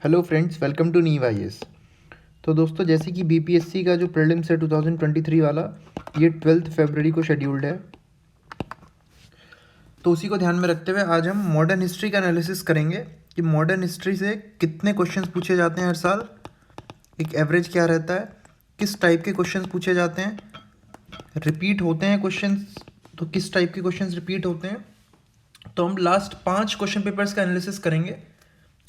Hello friends, welcome to नीव IAS. तो दोस्तों, जैसे कि बीपीएससी का जो प्रीलिम्स है 2023 वाला, ये 12 फरवरी को शेड्यूल्ड है। तो उसी को ध्यान में रखते हुए आज हम मॉडर्न हिस्ट्री का एनालिसिस करेंगे कि मॉडर्न हिस्ट्री से कितने क्वेश्चंस पूछे जाते हैं हर साल, एक एवरेज क्या रहता है, किस टाइप के क्वेश्चंस पूछे जाते हैं, रिपीट होते हैं क्वेश्चंस तो किस टाइप के क्वेश्चंस रिपीट होते हैं। तो हम लास्ट 5 क्वेश्चन पेपर्स का एनालिसिस करेंगे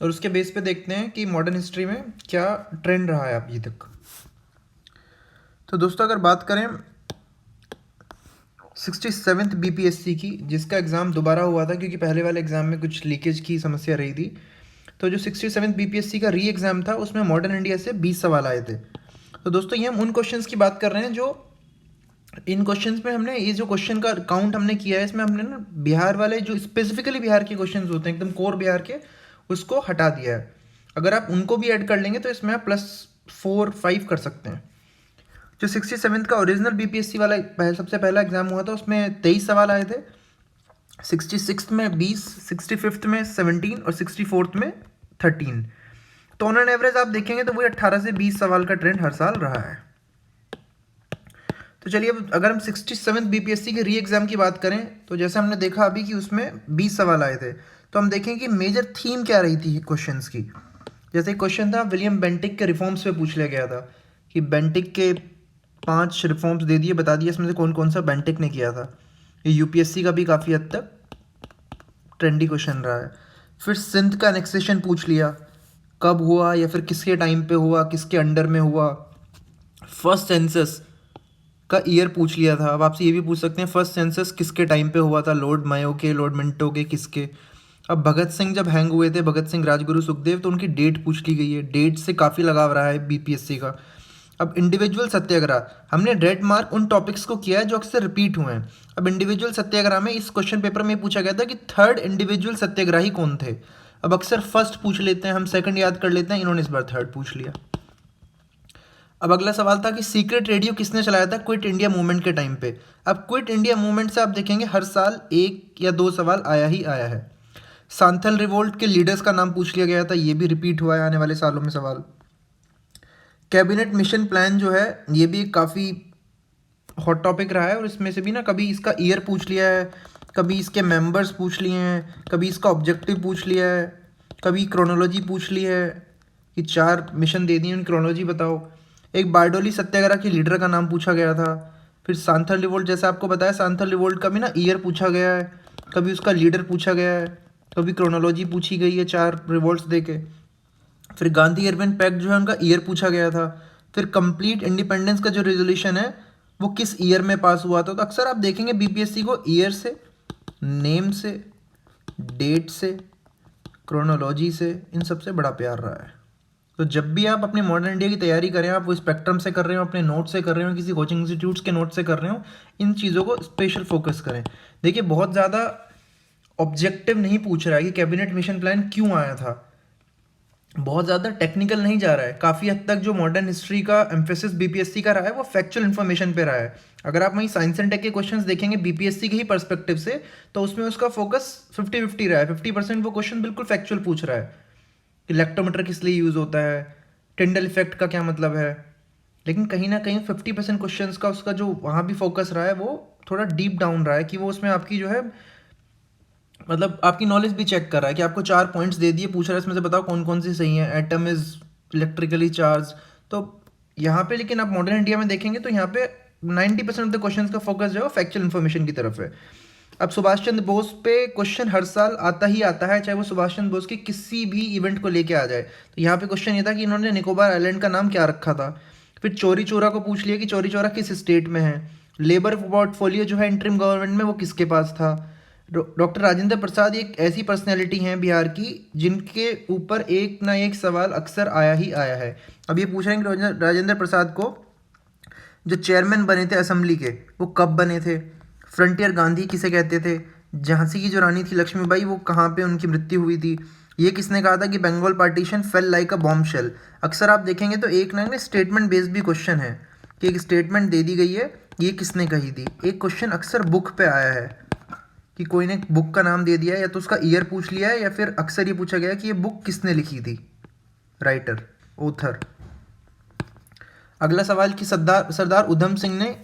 और उसके बेस पे देखते हैं कि मॉडर्न हिस्ट्री में क्या ट्रेंड रहा है अभी तक। तो दोस्तों, अगर बात करें 67th बीपीएससी की, जिसका एग्ज़ाम दोबारा हुआ था क्योंकि पहले वाले एग्ज़ाम में कुछ लीकेज की समस्या रही थी, तो जो 67th बीपीएससी का री एग्ज़ाम था उसमें मॉडर्न इंडिया से 20 सवाल आए थे। तो दोस्तों, ये हम उन क्वेश्चंस की बात कर रहे हैं जो इन क्वेश्चंस में हमने ये जो क्वेश्चन का काउंट हमने किया है, इसमें हमने ना बिहार वाले जो स्पेसिफिकली बिहार के क्वेश्चंस होते हैं, एकदम कोर बिहार के, उसको हटा दिया है। अगर आप उनको भी ऐड कर लेंगे तो इसमें आप +4-5 कर सकते हैं। जो 67th का ओरिजिनल बीपीएससी वाला सबसे पहला एग्जाम हुआ था, उसमें 23 सवाल आए थे। 66th में 20, 65th में 17 और 64th में 13। तो ऑन एन एवरेज आप देखेंगे तो वही 18 से 20 सवाल का ट्रेंड हर साल रहा है। तो चलिए, अब अगर हम 67th बीपीएससी के री एग्ज़ाम की बात करें तो जैसे हमने देखा अभी कि उसमें 20 सवाल आए थे, तो हम देखें कि मेजर थीम क्या रही थी क्वेश्चंस की। जैसे एक क्वेश्चन था विलियम बेंटिक के रिफॉर्म्स पे पूछ लिया गया था कि बेंटिक के 5 रिफॉर्म्स दे दिए, बता दिए इसमें से कौन कौन सा बेंटिक ने किया था। ये यूपीएससी का भी काफ़ी हद तक ट्रेंडी क्वेश्चन रहा है। फिर सिंध का एनेक्सेशन पूछ लिया, कब हुआ या फिर किसके टाइम पे हुआ, किसके अंडर में हुआ। फर्स्ट सेंसस का ईयर पूछ लिया था। अब आपसे ये भी पूछ सकते हैं फर्स्ट सेंसस किसके टाइम पे हुआ था, लॉर्ड मायो के, लॉर्ड मिंटो के, किसके। अब भगत सिंह जब हैंग हुए थे, भगत सिंह, राजगुरु, सुखदेव, तो उनकी डेट पूछ ली गई है। डेट से काफ़ी लगाव रहा है बीपीएससी का। अब इंडिविजुअल सत्याग्रह, हमने रेड मार्क उन टॉपिक्स को किया है जो अक्सर रिपीट हुए हैं। अब इंडिविजुअल सत्याग्रह में इस क्वेश्चन पेपर में पूछा गया था कि थर्ड इंडिविजुअल सत्याग्रही कौन थे। अब अक्सर फर्स्ट पूछ लेते हैं हम, सेकंड याद कर लेते हैं, इन्होंने इस बार थर्ड पूछ लिया। अब अगला सवाल था कि सीक्रेट रेडियो किसने चलाया था क्विट इंडिया मूवमेंट के टाइम पे। अब क्विट इंडिया मूवमेंट से आप देखेंगे हर साल 1 या 2 सवाल आया ही आया है। सांथल रिवोल्ट के लीडर्स का नाम पूछ लिया गया था, ये भी रिपीट हुआ है आने वाले सालों में सवाल। कैबिनेट मिशन प्लान जो है, ये भी एक काफ़ी हॉट टॉपिक रहा है और इसमें से भी ना कभी इसका ईयर पूछ लिया है, कभी इसके मेंबर्स पूछ लिए हैं, कभी इसका ऑब्जेक्टिव पूछ लिया है, कभी क्रोनोलॉजी पूछ ली है कि 4 मिशन दे दिए, उनकी क्रोनोलॉजी बताओ। एक बारडोली सत्याग्रह के लीडर का नाम पूछा गया था। फिर सांथल रिवोल्ट, जैसे आपको बताया, सांथल रिवोल्ट का भी ना ईयर पूछा गया है, कभी उसका लीडर पूछा गया है, कभी क्रोनोलॉजी पूछी गई है 4 रिवोल्ट्स दे के। फिर गांधी अर्बन पैक्ट जो है उनका ईयर पूछा गया था। फिर कंप्लीट इंडिपेंडेंस का जो रेजोल्यूशन है वो किस ईयर में पास हुआ था। तो अक्सर आप देखेंगे बीपीएससी को ईयर से, नेम से, डेट से, क्रोनोलॉजी से, इन सब से बड़ा प्यार रहा है। तो जब भी आप अपने मॉडर्न इंडिया की तैयारी करें, आप वो स्पेक्ट्रम से कर रहे हो, अपने नोट से कर रहे हो, किसी कोचिंग इंस्टीट्यूट्स के नोट से कर रहे हो, इन चीज़ों को स्पेशल फोकस करें। देखिए, बहुत ज़्यादा ऑब्जेक्टिव नहीं पूछ रहा है कि कैबिनेट मिशन प्लान क्यों आया था, बहुत ज़्यादा टेक्निकल नहीं जा रहा है। काफ़ी हद तक जो मॉडर्न हिस्ट्री का एम्फेसिस बीपीएससी का रहा है वो फैक्चुअल इन्फॉर्मेशन पे रहा है। अगर आप वहीं साइंस एंड टेक के क्वेश्चंस देखेंगे बीपीएससी के ही पर्सपेक्टिव से, तो उसमें उसका फोकस 50-50 रहा है। 50% वो क्वेश्चन बिल्कुल फैक्चुअल पूछ रहा है कि इलेक्ट्रोमीटर किस लिए यूज़ होता है, टिंडल इफेक्ट का क्या मतलब है। लेकिन कहीं ना कहीं 50% क्वेश्चन का उसका जो वहाँ भी फोकस रहा है वो थोड़ा डीप डाउन रहा है कि वो उसमें आपकी जो है, मतलब आपकी नॉलेज भी चेक कर रहा है कि आपको 4 पॉइंट्स दे दिए, पूछ रहा है इसमें से बताओ कौन कौन सी सही है। Atom is electrically charge. तो यहाँ पे लेकिन आप मॉडर्न इंडिया में देखेंगे तो यहाँ पे 90% ऑफ द क्वेश्चंस का फोकस जो है फैक्चुअल इन्फॉर्मेशन की तरफ है। अब सुभाष चंद्र बोस पे क्वेश्चन हर साल आता ही आता है, चाहे वो सुभाष चंद्र बोस के किसी भी इवेंट को लेके आ जाए। तो यहाँ पे क्वेश्चन ये था कि इन्होंने निकोबार आइलैंड का नाम क्या रखा था। फिर चौरी चौरा को पूछ लिया कि चौरी चौरा किस स्टेट में है। लेबर पोर्टफोलियो जो है इंटरिम गवर्नमेंट में वो किसके पास था। डॉक्टर राजेंद्र प्रसाद एक ऐसी पर्सनैलिटी हैं बिहार की जिनके ऊपर एक ना एक सवाल अक्सर आया ही आया है। अब ये पूछ रहे हैं कि राजेंद्र प्रसाद को जो चेयरमैन बने थे असेंबली के, वो कब बने थे। फ्रंटियर गांधी किसे कहते थे। झांसी की जो रानी थी लक्ष्मीबाई, वो कहाँ पे उनकी मृत्यु हुई थी। ये किसने कहा था कि Bengal partition fell like a bombshell. अक्सर आप देखेंगे तो एक ना स्टेटमेंट बेस्ड भी क्वेश्चन है कि एक स्टेटमेंट दे दी गई है, ये किसने कही थी। एक क्वेश्चन अक्सर बुक पे आया है कि कोई ने बुक का नाम दे दिया है, या तो उसका ईयर पूछ लिया है, या फिर अक्सर ये पूछा गया है कि ये बुक किसने लिखी थी। Writer, author. अगला सवाल कि सरदार उधम सिंह ने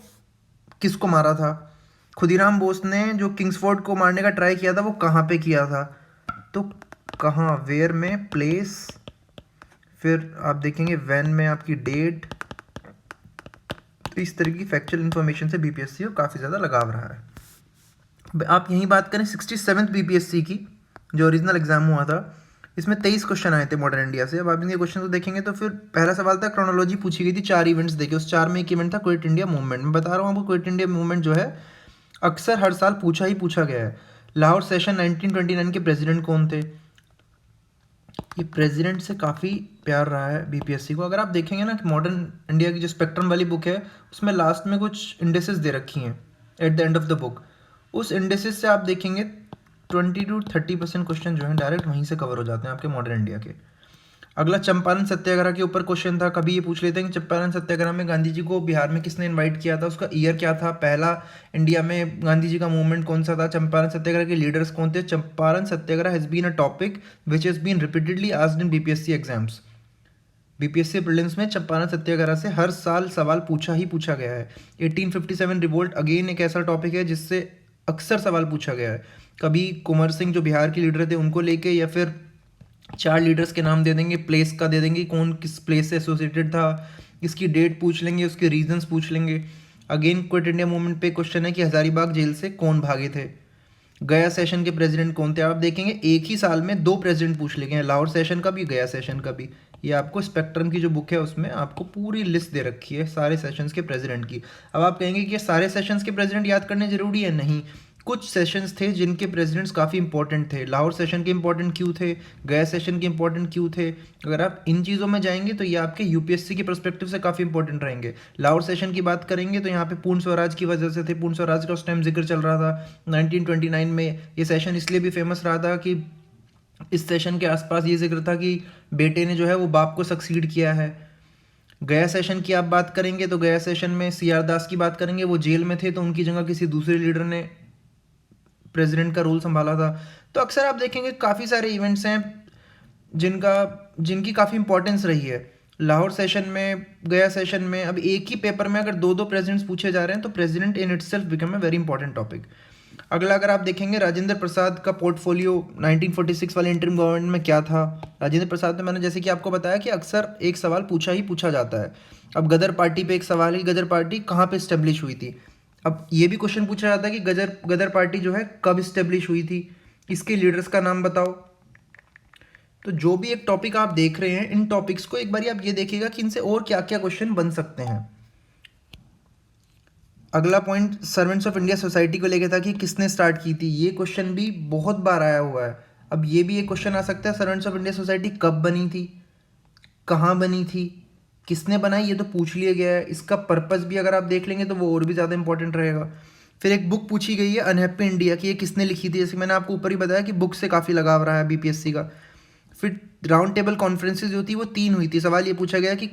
किसको मारा था? खुदीराम बोस ने जो किंग्सफोर्ड को मारने का ट्राई किया था वो कहाँ पे किया था? तो कहाँ, वेयर में, प्लेस, फिर आप देखेंगे वैन में आपकी डेट। इस तरह की फैक्चुअल इन्फॉर्मेशन से बीपीएससी को काफ़ी ज़्यादा लगाव रहा है। आप यहीं बात करें 67th बीपीएससी की, जो ओरिजिनल एग्जाम हुआ था, इसमें 23 क्वेश्चन आए थे मॉडर्न इंडिया से। अब आप इनके क्वेश्चन को देखेंगे तो फिर पहला सवाल था, क्रोनोलॉजी पूछी गई थी, 4 इवेंट्स देखे, उस 4 में एक इवेंट था क्विट इंडिया मूवमेंट। मैं बता रहा हूँ आपको, क्विट इंडिया मूवमेंट जो है अक्सर हर साल पूछा गया है। लाहौर सेशन 1929 के प्रेसिडेंट कौन थे? ये प्रेसिडेंट से काफ़ी प्यार रहा है बीपीएससी को। अगर आप देखेंगे ना कि मॉडर्न इंडिया की जो स्पेक्ट्रम वाली बुक है, उसमें लास्ट में कुछ इंडेसेस दे रखी हैं at the end of the book. उस इंडेसेस से आप देखेंगे 20 to 30% क्वेश्चन जो हैं डायरेक्ट वहीं से कवर हो जाते हैं आपके मॉडर्न इंडिया के। अगला चंपारण सत्याग्रह के ऊपर क्वेश्चन था। कभी ये पूछ लेते हैं कि चंपारण सत्याग्रह में गांधी जी को बिहार में किसने इनवाइट किया था, उसका ईयर क्या था, पहला इंडिया में गांधी जी का मूवमेंट कौन सा था, चंपारण सत्याग्रह के लीडर्स कौन थे। Champaran Satyagraha has been a topic which has been repeatedly asked in BPSC exams. BPSC prelims में चंपारण सत्याग्रह से हर साल सवाल पूछा गया है। 1857 रिवोल्ट अगेन एक ऐसा टॉपिक है जिससे अक्सर सवाल पूछा गया है। कभी कुंवर सिंह जो बिहार के लीडर थे उनको लेके, या फिर 4 लीडर्स के नाम दे देंगे, प्लेस का दे देंगे, कौन किस प्लेस से एसोसिएटेड था, इसकी डेट पूछ लेंगे, उसके रीजंस पूछ लेंगे। अगेन क्विट इंडिया मूवमेंट पे क्वेश्चन है कि हजारीबाग जेल से कौन भागे थे। गया सेशन के प्रेसिडेंट कौन थे? आप देखेंगे एक ही साल में 2 प्रेसिडेंट पूछ लिए गए, लाहौर सेशन का भी, गया सेशन का भी। ये आपको स्पेक्ट्रम की जो बुक है उसमें आपको पूरी लिस्ट दे रखी है सारे सेशंस के प्रेसिडेंट की। अब आप कहेंगे कि ये सारे सेशंस के प्रेसिडेंट याद करने जरूरी है? नहीं, कुछ सेशंस थे जिनके प्रेसिडेंट्स काफ़ी इंपॉर्टेंट थे। लाहौर सेशन के इंपॉर्टेंट क्यों थे, गया सेशन के इंपॉर्टेंट क्यों थे? अगर आप इन चीज़ों में जाएंगे तो ये आपके यूपीएससी के पर्सपेक्टिव से काफ़ी इंपॉर्टेंट रहेंगे। लाहौर सेशन की बात करेंगे तो यहाँ पे पूर्ण स्वराज की वजह से थे, पूर्ण स्वराज का उस टाइम जिक्र चल रहा था 1929 में। ये सेशन इसलिए भी फेमस रहा था कि इस सेशन के आसपास ये जिक्र था कि बेटे ने जो है वो बाप को सक्सीड किया है। गया सेशन की आप बात करेंगे तो गया सेशन में सीआर दास की बात करेंगे, वो जेल में थे तो उनकी जगह किसी दूसरे लीडर ने प्रेसिडेंट का रोल संभाला था। तो अक्सर आप देखेंगे काफ़ी सारे इवेंट्स हैं जिनकी काफ़ी इंपॉर्टेंस रही है लाहौर सेशन में, गया सेशन में। अब एक ही पेपर में अगर 2 प्रेसिडेंट्स पूछे जा रहे हैं तो president in itself become a very important topic. अगला अगर आप देखेंगे राजेंद्र प्रसाद का पोर्टफोलियो 1946 वाले इंटरिम गवर्नमेंट में क्या था। राजेंद्र प्रसाद में मैंने जैसे कि आपको बताया कि अक्सर एक सवाल पूछा जाता है। अब गदर पार्टी पे एक सवाल है कि गदर पार्टी कहाँ पे इस्टेब्लिश हुई थी। अब ये भी क्वेश्चन पूछा जाता है कि गदर पार्टी जो है कब इस्टेब्लिश हुई थी, इसके लीडर्स का नाम बताओ। तो जो भी एक टॉपिक आप देख रहे हैं, इन टॉपिक्स को एक बार आप ये देखिएगा कि इनसे और क्या क्या क्वेश्चन बन सकते हैं। अगला point servants of India society को लेकर था कि किसने स्टार्ट की थी। ये क्वेश्चन भी बहुत बार आया हुआ है। अब ये भी एक क्वेश्चन आ सकता है, सर्वेंट्स ऑफ इंडिया सोसाइटी कब बनी थी, कहाँ बनी थी, किसने बनाई, ये तो पूछ लिया गया है। इसका पर्पस भी अगर आप देख लेंगे तो वो और भी ज़्यादा इंपॉर्टेंट रहेगा। फिर एक बुक पूछी गई है अनहैप्पी इंडिया की, ये किसने लिखी थी। जैसे मैंने आपको ऊपर ही बताया कि बुक से काफ़ी लगाव रहा है बीपीएससी का। फिर राउंड टेबल कॉन्फ्रेंसेज जो थी वो 3 हुई थी। सवाल ये पूछा गया कि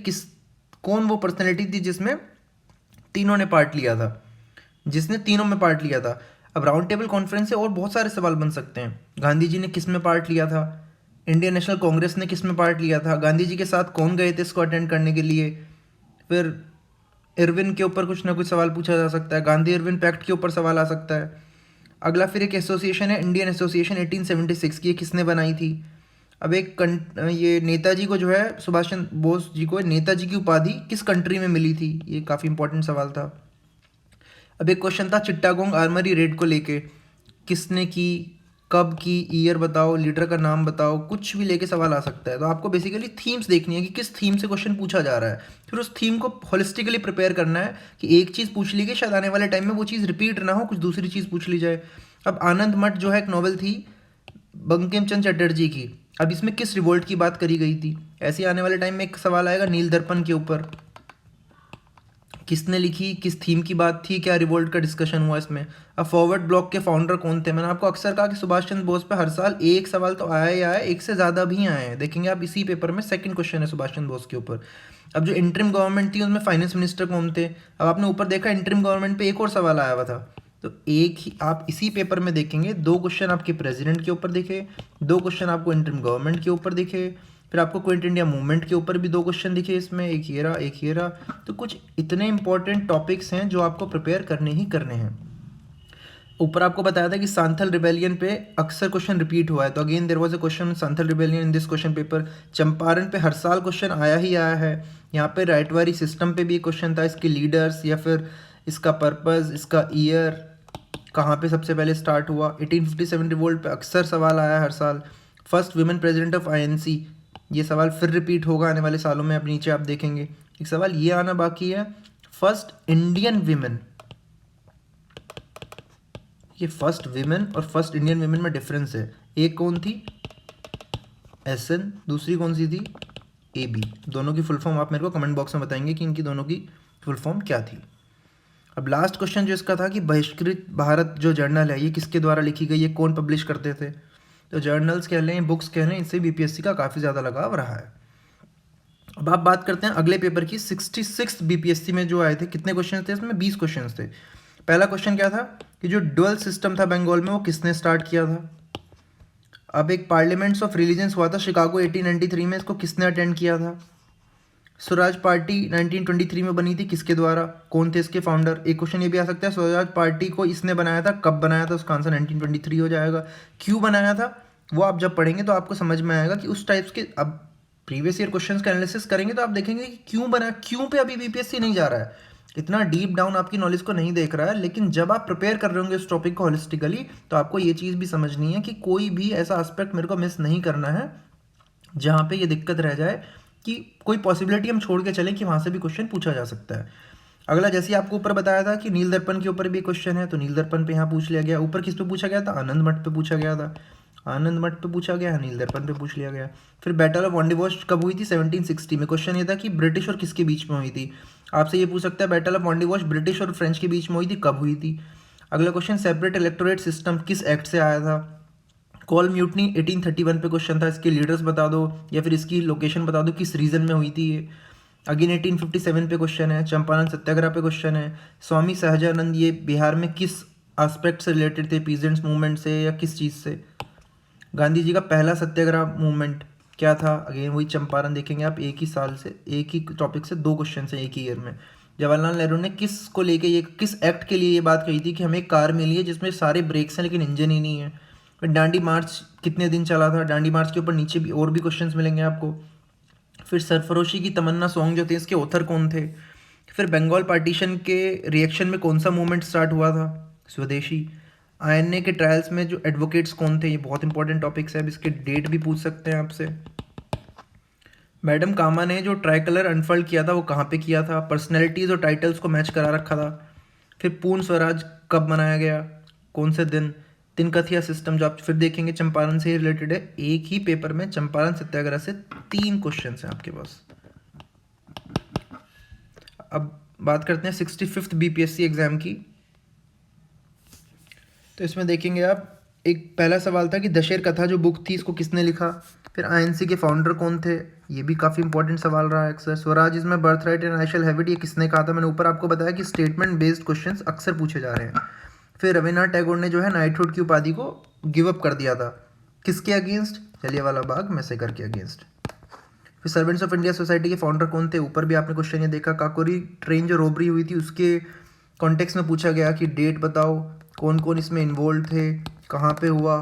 कौन वो पर्सनैलिटी थी जिसमें तीनों ने पार्ट लिया था, जिसने तीनों में पार्ट लिया था। अब राउंड टेबल कॉन्फ्रेंस से और बहुत सारे सवाल बन सकते हैं। गांधी जी ने किस में पार्ट लिया था, इंडियन नेशनल कांग्रेस ने किस में पार्ट लिया था, गांधी जी के साथ कौन गए थे इसको अटेंड करने के लिए। फिर इरविन के ऊपर कुछ ना कुछ सवाल पूछा जा सकता है, गांधी इरविन पैक्ट के ऊपर सवाल आ सकता है। अगला फिर एक एसोसिएशन है इंडियन एसोसिएशन 1876 की, ये किसने बनाई थी। अब ये नेताजी को जो है सुभाष चंद्र बोस जी को नेताजी की उपाधि किस कंट्री में मिली थी, ये काफ़ी इंपॉर्टेंट सवाल था। अब एक क्वेश्चन था चिट्टागोंग आर्मरी रेड को लेके, किसने की, कब की, ईयर बताओ, लीडर का नाम बताओ, कुछ भी लेके सवाल आ सकता है। तो आपको बेसिकली थीम्स देखनी है कि किस थीम से क्वेश्चन पूछा जा रहा है, फिर उस थीम को होलिस्टिकली प्रिपेयर करना है कि एक चीज़ पूछ ली गई, शायद आने वाले टाइम में वो चीज़ रिपीट ना हो, कुछ दूसरी चीज़ पूछ ली जाए। अब आनंद मठ जो है एक नॉवल थी बंकिम चंद्र चटर्जी की, अब इसमें किस रिवोल्ट की बात करी गई थी। ऐसे आने वाले टाइम में एक सवाल आएगा नील दर्पण के ऊपर, किसने लिखी, किस थीम की बात थी, क्या रिवोल्ट का डिस्कशन हुआ इसमें। अब फॉरवर्ड ब्लॉक के फाउंडर कौन थे। मैंने आपको अक्सर कहा कि सुभाष चंद्र बोस पे हर साल एक सवाल तो आया ही आया, एक से ज़्यादा भी आए हैं। देखेंगे आप इसी पेपर में सेकंड क्वेश्चन है सुभाष चंद्र बोस के ऊपर। अब जो इंटरिम गवर्नमेंट थी उसमें फाइनेंस मिनिस्टर कौन थे। अब आपने ऊपर देखा इंटरिम गवर्नमेंट पे एक और सवाल आया हुआ था, तो एक ही आप इसी पेपर में देखेंगे 2 क्वेश्चन आपके प्रेसिडेंट के ऊपर दिखे, 2 क्वेश्चन आपको इंटरिम गवर्नमेंट के ऊपर दिखे, फिर आपको क्विट इंडिया मूवमेंट के ऊपर भी 2 क्वेश्चन दिखे इसमें, एक ये रहा, एक ये रहा। तो कुछ इतने इंपॉर्टेंट टॉपिक्स हैं जो आपको प्रिपेयर करने ही करने हैं। ऊपर आपको बताया था कि सांथल रिबेलियन पे अक्सर क्वेश्चन रिपीट हुआ है, तो again there was a question Santhal rebellion in this question paper. Champaran पे हर साल क्वेश्चन आया ही आया है। यहाँ पे राइटवारी सिस्टम पे भी एक क्वेश्चन था, इसके लीडर्स या फिर इसका पर्पस, इसका ईयर, कहाँ पे सबसे पहले स्टार्ट हुआ। 1857 रिवोल्ट पे अक्सर सवाल आया है हर साल। First women president of INC, ये सवाल फिर रिपीट होगा आने वाले सालों में, अब नीचे आप देखेंगे। एक सवाल ये आना बाकी है, फर्स्ट इंडियन विमेन, ये फर्स्ट विमेन और फर्स्ट इंडियन विमेन में डिफरेंस है। एक कौन थी, एसएन, दूसरी कौन सी थी, एबी। दोनों की फुल फॉर्म आप मेरे को कमेंट बॉक्स में बताएंगे कि इनकी दोनों की फुल फॉर्म क्या थी। अब लास्ट क्वेश्चन जो इसका था कि बहिष्कृत भारत जो जर्नल है ये किसके द्वारा लिखी गई है, कौन पब्लिश करते थे। तो जर्नल्स कह लें, बुक्स कह लें, इससे बीपीएससी का काफ़ी ज़्यादा लगाव रहा है। अब आप बात करते हैं अगले पेपर की। 66 बीपीएससी में जो आए थे, कितने क्वेश्चन थे इसमें, 20 क्वेश्चन थे। पहला क्वेश्चन क्या था कि जो डुअल सिस्टम था बंगाल में वो किसने स्टार्ट किया था। अब एक पार्लियामेंट्स ऑफ रिलीजन्स हुआ था शिकागो 1893 में, इसको किसने अटेंड किया था। स्वराज पार्टी 1923 में बनी थी, किसके द्वारा, कौन थे इसके फाउंडर। एक क्वेश्चन ये भी आ सकता है स्वराज पार्टी को इसने बनाया था, कब बनाया था, उसका आंसर 1923 हो जाएगा। क्यों बनाया था वो आप जब पढ़ेंगे तो आपको समझ में आएगा कि उस टाइप्स के, अब प्रीवियस ईयर क्वेश्चंस का एनालिसिस करेंगे तो आप देखेंगे कि क्यों बना, क्यों पे अभी बीपीएससी नहीं जा रहा है, इतना डीप डाउन आपकी नॉलेज को नहीं देख रहा है। लेकिन जब आप प्रिपेयर कर रहे होंगे इस टॉपिक को होलिस्टिकली, तो आपको ये चीज़ भी समझनी है कि कोई भी ऐसा एस्पेक्ट मेरे को मिस नहीं करना है जहाँ पे ये दिक्कत रह जाए कि कोई पॉसिबिलिटी हम छोड़ के चलें कि वहाँ से भी क्वेश्चन पूछा जा सकता है। अगला, जैसे आपको ऊपर बताया था कि नील दर्पण के ऊपर भी क्वेश्चन है, तो नील दर्पण पे यहाँ पूछ लिया गया। ऊपर किस पे पूछा गया था, आनंद मठ पे पूछा गया था, आनंद मठ पे पूछा गया, नील दर्पण पे पूछ लिया गया। फिर बैटल ऑफ वॉन्डिवोश कब हुई थी, 1760 में। क्वेश्चन ये था कि ब्रिटिश और किसके बीच में हुई थी। आपसे ये पूछ सकता है बैटल ऑफ वॉन्डिवोश ब्रिटिश और फ्रेंच के बीच में हुई थी, कब हुई थी। अगला क्वेश्चन, सेपरेट इलेक्टोरेट सिस्टम किस एक्ट से आया था। कॉल म्यूटनी 1831 पे क्वेश्चन था, इसके लीडर्स बता दो या फिर इसकी लोकेशन बता दो, किस रीजन में हुई थी ये। अगेन 1857 पे क्वेश्चन है। चंपारण सत्याग्रह पे क्वेश्चन है। स्वामी सहजानंद ये बिहार में किस एस्पेक्ट से रिलेटेड थे, पीजेंट्स मूवमेंट से या किस चीज़ से। गांधी जी का पहला सत्याग्रह मूवमेंट क्या था, अगेन वही चंपारण। देखेंगे आप एक ही साल से, एक ही टॉपिक से 2 क्वेश्चन है एक ही ईयर में। जवाहरलाल नेहरू ने किस को लेके ये, किस एक्ट के लिए ये बात कही थी कि हमें एक कार मिली है जिसमें सारे ब्रेक्स हैं लेकिन इंजन ही नहीं है। फिर डांडी मार्च कितने दिन चला था, डांडी मार्च के ऊपर नीचे भी और भी क्वेश्चंस मिलेंगे आपको। फिर सरफरोशी की तमन्ना सॉन्ग जो थे इसके ऑथर कौन थे। फिर बंगाल पार्टीशन के रिएक्शन में कौन सा मूवमेंट स्टार्ट हुआ था, स्वदेशी। आईएनए के ट्रायल्स में जो एडवोकेट्स कौन थे, ये बहुत इंपॉर्टेंट टॉपिक्स है, अब इसके डेट भी पूछ सकते हैं आपसे। मैडम कामा ने जो ट्राई कलर अनफोल्ड किया था वो कहाँ पे किया था, पर्सनैलिटीज़ और टाइटल्स को मैच करा रखा था। फिर पूर्ण स्वराज कब मनाया गया, कौन से दिन। तिनकथिया सिस्टम जो आप फिर देखेंगे चंपारण से ही रिलेटेड है। एक ही पेपर में चंपारण सत्याग्रह से 3 क्वेश्चन हैं आपके पास। अब बात करते हैं 65th बीपीएससी एग्जाम की। तो इसमें देखेंगे आप, एक पहला सवाल था कि दशेर कथा जो बुक थी इसको किसने लिखा। फिर आईएनसी के फाउंडर कौन थे, ये भी काफ़ी इंपॉर्टेंट सवाल रहा है अक्सर। स्वराज इसमें birth right and I shall have it, ये किसने कहा था। मैंने ऊपर आपको बताया कि स्टेटमेंट बेस्ड क्वेश्चंस अक्सर पूछे जा रहे हैं। फिर रविन्द्रनाथ टैगोर ने जो है नाइटहुड की उपाधि को गिव अप कर दिया था, किसके अगेंस्ट, जलियांवाला बाग मैसेकर के अगेंस्ट। फिर सर्वेंट्स ऑफ इंडिया सोसाइटी के फाउंडर कौन थे, ऊपर भी आपने क्वेश्चन ये देखा। काकोरी ट्रेन जो रोबरी हुई थी उसके कॉन्टेक्स्ट में पूछा गया कि डेट बताओ, कौन कौन इसमें इन्वॉल्व थे, कहाँ पे हुआ।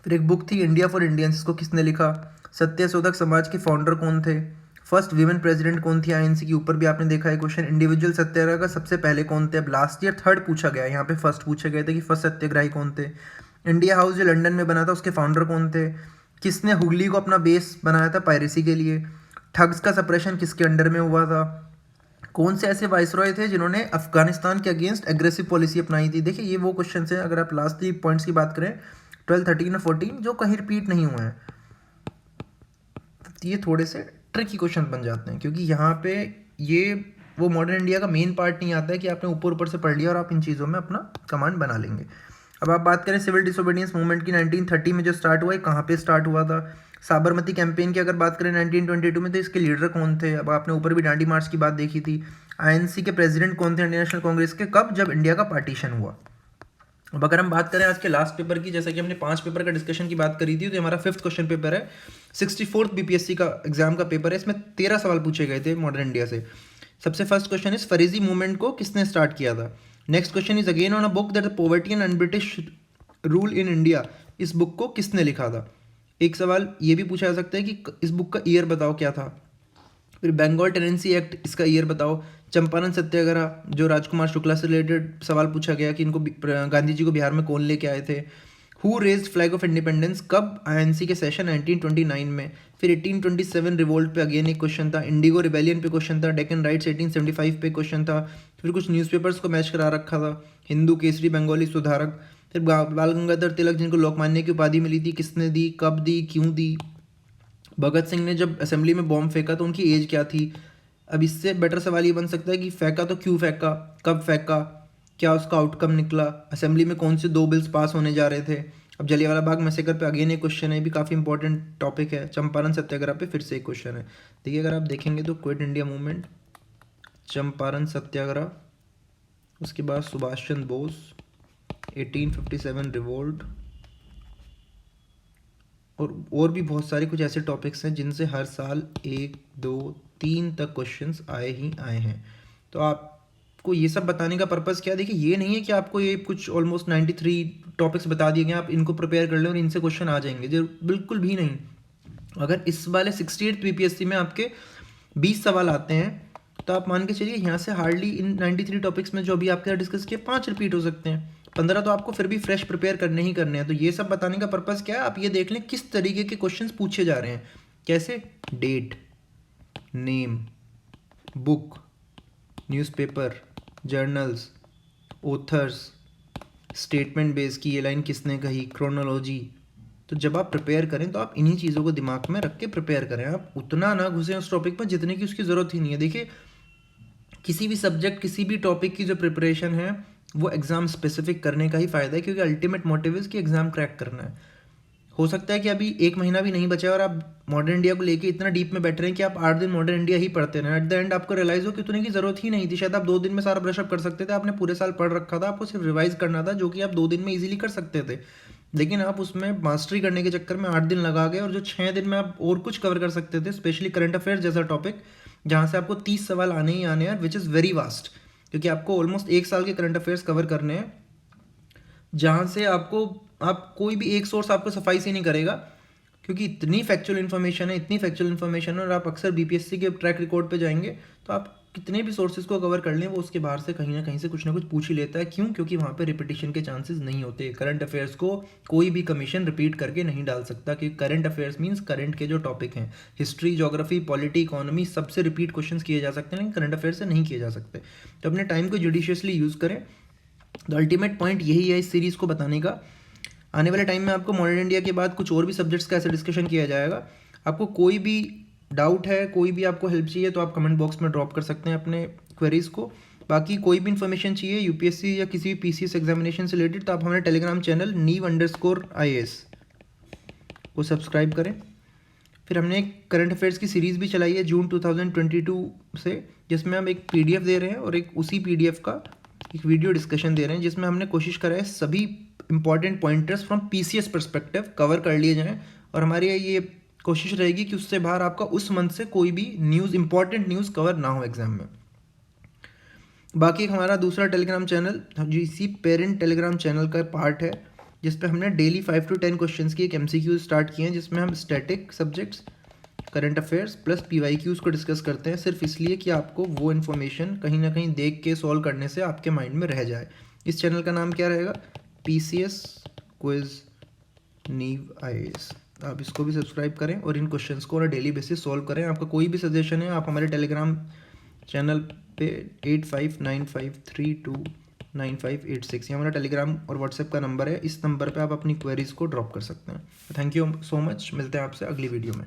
फिर एक बुक थी इंडिया फॉर इंडियंस, इसको किसने लिखा। सत्यशोधक समाज के फाउंडर कौन थे। फर्स्ट वीमेन प्रेसिडेंट कौन थी आईएनसी की, ऊपर भी आपने देखा है क्वेश्चन। इंडिविजुअल सत्याग्रह का सबसे पहले कौन थे, अब लास्ट ईयर 3rd पूछा गया, यहाँ पे फर्स्ट पूछे गए थे कि फर्स्ट सत्याग्रही कौन थे। इंडिया हाउस जो लंदन में बना था उसके फाउंडर कौन थे। किसने हुगली को अपना बेस बनाया था पायरेसी के लिए। ठग्स का सप्रेशन किसके अंडर में हुआ था। कौन से ऐसे वाइसरॉय थे जिन्होंने अफगानिस्तान के अगेंस्ट एग्रेसिव पॉलिसी अपनाई थी। देखिए ये वो क्वेश्चन हैं, अगर आप लास्ट 3 पॉइंट्स की बात करें 12, 13 और 14 जो कहीं रिपीट नहीं हुए हैं, ये थोड़े से ट्रिकी क्वेश्चन बन जाते हैं क्योंकि यहाँ पे ये वो मॉडर्न इंडिया का मेन पार्ट नहीं आता है कि आपने ऊपर ऊपर से पढ़ लिया और आप इन चीज़ों में अपना कमांड बना लेंगे। अब आप बात करें सिविल डिसोबीडियंस मूवमेंट की, 1930 में जो स्टार्ट हुआ है, कहाँ पे स्टार्ट हुआ था। साबरमती कैंपेन की अगर बात करें 1922 में, तो इसके लीडर कौन थे। अब आपने ऊपर भी डांडी मार्च की बात देखी थी। आईएनसी के प्रेसिडेंट कौन थे इंडियन नेशनल कांग्रेस के, कब, जब इंडिया का पार्टीशन हुआ। अब अगर हम बात करें आज के लास्ट पेपर की, जैसा कि हमने 5 पेपर का डिस्कशन की बात करी थी, तो हमारा 5th क्वेश्चन पेपर है 64th बीपीएससी का एग्जाम का पेपर है, इसमें 13 सवाल पूछे गए थे मॉडर्न इंडिया से। सबसे फर्स्ट क्वेश्चन इज फरीजी मूवमेंट को किसने स्टार्ट किया था। Next question is again on a book that the poverty and British rule in India, इस बुक को किसने लिखा था। एक सवाल ये भी पूछा जा सकता है कि इस बुक का ईयर बताओ क्या था। फिर बंगाल टेनेंसी एक्ट, इसका ईयर बताओ। चंपारण सत्याग्रह, जो राजकुमार शुक्ला से रिलेटेड सवाल पूछा गया कि इनको गांधी जी को बिहार में कौन लेके आए थे। Who raised flag of independence, कब आईएनसी के सेशन 1929 में। फिर 1827 रिवोल्ट पे अगेन एक क्वेश्चन था। इंडिगो रिबेलियन पे क्वेश्चन था। डेक्कन राइट्स 1875 पे क्वेश्चन था। फिर कुछ न्यूज़पेपर्स को मैच करा रखा था। हिंदू, केसरी, बंगाली, सुधारक। फिर बाल गंगाधर तिलक, जिनको लोकमान्य की उपाधि मिली थी, किसने दी, कब दी, क्यों दी। भगत सिंह ने जब असेंबली में बॉम्ब फेंका तो उनकी एज क्या थी। अब इससे बेटर सवाल ये बन सकता है कि फेंका तो क्यों फेंका, कब फेंका, क्या उसका आउटकम निकला, असेंबली में कौन से 2 बिल्स पास होने जा रहे थे। अब जलियांवाला बाग मैसेकर पे अगेन एक क्वेश्चन है, भी काफ़ी इंपॉर्टेंट टॉपिक है। चंपारण सत्याग्रह पे फिर से एक क्वेश्चन है। देखिए अगर आप देखेंगे तो क्विट इंडिया मूवमेंट, चंपारण सत्याग्रह, उसके बाद सुभाष चंद्र बोस, 1857 रिवोल्ट, और भी बहुत सारे कुछ ऐसे टॉपिक्स हैं जिनसे हर साल 1, 2, 3 तक क्वेश्चंस आए ही आए हैं। तो आपको ये सब बताने का पर्पज़ क्या है, देखिए ये नहीं है कि आपको ये कुछ ऑलमोस्ट 93 टॉपिक्स बता दिए गए आप इनको प्रिपेयर कर लें और इनसे क्वेश्चन आ जाएंगे, जो बिल्कुल भी नहीं। अगर इस वाले 68 बीपीएससी में आपके 20 सवाल आते हैं तो आप मान के चलिए यहाँ से हार्डली इन 93 टॉपिक्स में जो अभी आपके साथ डिस्कस किए 5 रिपीट हो सकते हैं। 15 तो आपको फिर भी फ्रेश प्रिपेयर करने ही करने हैं। तो ये सब बताने का पर्पज़ क्या है, आप ये देख लें किस तरीके के क्वेश्चंस पूछे जा रहे हैं। कैसे, date, name, book, newspaper, journals, authors, statement base की ये लाइन किसने कही, क्रोनोलॉजी। तो जब आप प्रिपेयर करें तो आप इन्हीं चीज़ों को दिमाग में रख के प्रिपेयर करें। आप उतना ना घुसें उस टॉपिक में जितने की उसकी ज़रूरत ही नहीं है। देखिए किसी भी सब्जेक्ट, किसी भी टॉपिक की जो प्रिपरेशन है वो एग्ज़ाम स्पेसिफिक करने का ही फ़ायदा है, क्योंकि अल्टीमेट मोटिव इज़ कि एग्ज़ाम क्रैक करना है। हो सकता है कि अभी 1 महीना भी नहीं बचा है और आप मॉडर्न इंडिया को लेके इतना डीप में बैठ रहे हैं कि आप 8 दिन मॉडर्न इंडिया ही पढ़ते रहे। एट द एंड आपको रियलाइज़ हो कि उतने की ज़रूरत ही नहीं थी। शायद आप 2 दिन में सारा ब्रशअप कर सकते थे। आपने पूरे साल पढ़ रखा था, आपको सिर्फ रिवाइज करना था, जो कि आप 2 दिन में ईजिली कर सकते थे। लेकिन आप उसमें मास्टरी करने के चक्कर में 8 दिन लगा गए, और जो 6 दिन में आप और कुछ कवर कर सकते थे, स्पेशली करंट अफेयर्स जैसा टॉपिक जहाँ से आपको 30 सवाल आने ही आने हैं, विच इज़ वेरी वास्ट, क्योंकि आपको ऑलमोस्ट 1 साल के करंट अफेयर्स कवर करने हैं, जहाँ से आपको आप कोई भी एक सोर्स आपको सफाई से नहीं करेगा, क्योंकि इतनी फैक्चुअल इन्फॉर्मेशन है, इतनी फैक्चुअल इन्फॉर्मेशन है। और आप अक्सर बीपीएससी के ट्रैक रिकॉर्ड पे जाएंगे तो आप कितने भी सोर्सेज को कवर कर लें, वो उसके बाहर से कहीं ना कहीं से कुछ ना कुछ पूछ ही लेता है। क्यों? क्योंकि वहाँ पे रिपीटिशन के चांसेस नहीं होते। करंट अफेयर्स को कोई भी कमीशन रिपीट करके नहीं डाल सकता, क्योंकि करंट अफेयर्स मीन्स करंट के जो टॉपिक हैं, हिस्ट्री, ज्योग्राफी, पॉलिटी, इकोनॉमी, सबसे रिपीट क्वेश्चन किए जा सकते हैं, लेकिन करंट अफेयर से नहीं किए जा सकते। तो अपने टाइम को जुडिशियसली यूज़ करें। तो अल्टीमेट पॉइंट यही है इस सीरीज़ को बताने का। आने वाले टाइम में आपको मॉडर्न इंडिया के बाद कुछ और भी सब्जेक्ट्स का ऐसे डिस्कशन किया जाएगा। आपको कोई भी डाउट है, कोई भी आपको हेल्प चाहिए, तो आप कमेंट बॉक्स में ड्रॉप कर सकते हैं अपने क्वेरीज को। बाकी कोई भी इन्फॉर्मेशन चाहिए यूपीएससी या किसी भी पीसीएस एग्जामिनेशन से रिलेटेड, तो आप हमारे टेलीग्राम चैनल NEEV_IAS को सब्सक्राइब करें। फिर हमने एक करंट अफेयर्स की सीरीज़ भी चलाई है जून 2022 से, जिसमें हम एक PDF दे रहे हैं और एक उसी PDF का एक वीडियो डिस्कशन दे रहे हैं, जिसमें हमने कोशिश करा है सभी important pointers from PCS perspective cover कर लिए जाएँ। और हमारी ये कोशिश रहेगी कि उससे बाहर आपका उस मंथ से कोई भी न्यूज़, इंपॉर्टेंट न्यूज़ कवर ना हो एग्जाम में। बाकी एक हमारा दूसरा टेलीग्राम चैनल जो इसी पेरेंट टेलीग्राम चैनल का पार्ट है, जिस पे हमने डेली 5 to 10 क्वेश्चंस की एक MCQ स्टार्ट किए हैं, जिसमें हम static subjects, current affairs plus PYQs को डिस्कस करते हैं, सिर्फ इसलिए कि आपको वो इन्फॉर्मेशन कहीं ना कहीं देख के सॉल्व करने से आपके माइंड में रह जाए। इस चैनल का नाम क्या रहेगा? PCS क्विज नीव IAS। आप इसको भी सब्सक्राइब करें और इन क्वेश्चंस को डेली बेसिस सॉल्व करें। आपका कोई भी सजेशन है, आप हमारे टेलीग्राम चैनल पे 8595329586 ये हमारा टेलीग्राम और व्हाट्सएप का नंबर है। इस नंबर पे आप अपनी क्वेरीज को ड्रॉप कर सकते हैं। Thank you so much. मिलते हैं आपसे अगली वीडियो में।